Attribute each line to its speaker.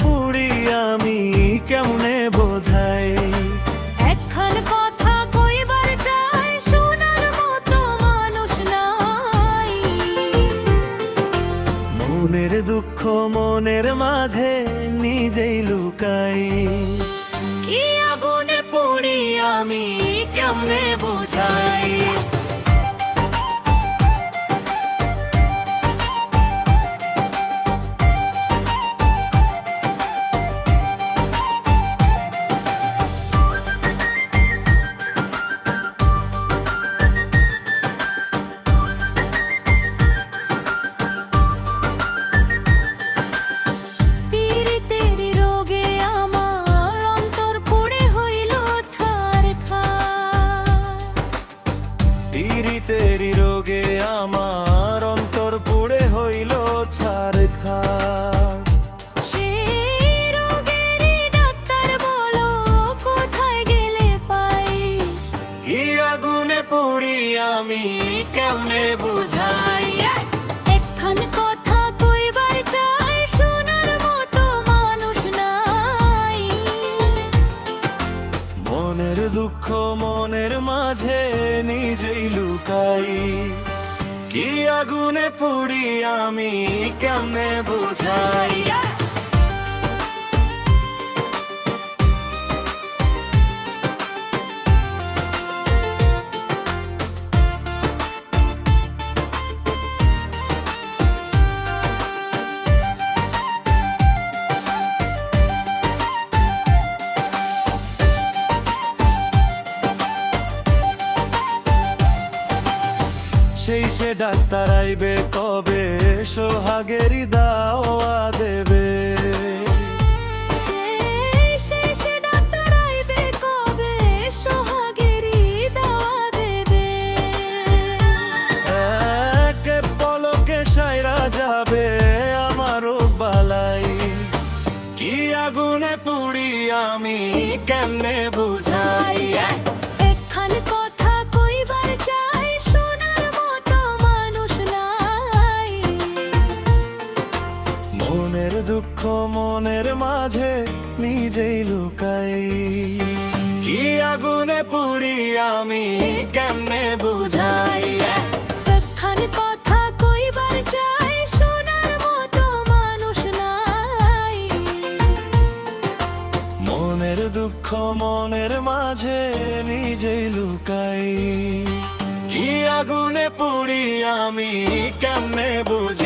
Speaker 1: পুড়ি আমি কেমনে বোঝাই।
Speaker 2: একখান কথা কইবার চাই শোনার মতো মানুষ নাই।
Speaker 1: মনের দুঃখ মনের মাঝে নিজেই লুকাই।
Speaker 2: কি আগুনে পুড়ি আমি কেমনে বোঝাই।
Speaker 1: পীড়িতেরি রোগে আমার অন্তর পুড়ে হইল ছারখার।
Speaker 2: সেই রোগেরই ডাক্তার বলো কোথায় গেলে পাই।
Speaker 1: কি আগুনে পুড়ি আমি কেমনে বুঝাই।
Speaker 2: একখান কথা কইবার চাই শোনার মতো মানুষ নাই।
Speaker 1: মনের দুঃখ মনের মাঝে নিজেই লুকাই। কি আগুনে পুড়ি আমি কেমনে বুঝাই। সেই সে ডাক্তার আইবে কবে সোহাগেরই দাওয়া দেবে।
Speaker 2: সেই ডাক্তার আইবে কবে সোহাগেরই দাওয়া দেবে।
Speaker 1: একে পলকে সাইরা যাবে আমারও বালাই। কি আগুনে পুড়ি আমি কেমনে বুঝাই।
Speaker 2: একখান কথা কইবার চাই শোনার মতো মানুষ নাই।
Speaker 1: মনের দুঃখ মনের মাঝে নিজেই লুকাই। কি আগুনে পুড়ি আমি কেমনে বুঝাই।
Speaker 2: একখান কথা কইবার চাই শোনার মতো মানুষ নাই।
Speaker 1: মনের দুঃখ মনের মাঝে নিজেই লুকাই। কি আগুনে পুড়ি আমি কেমনে বুঝাই।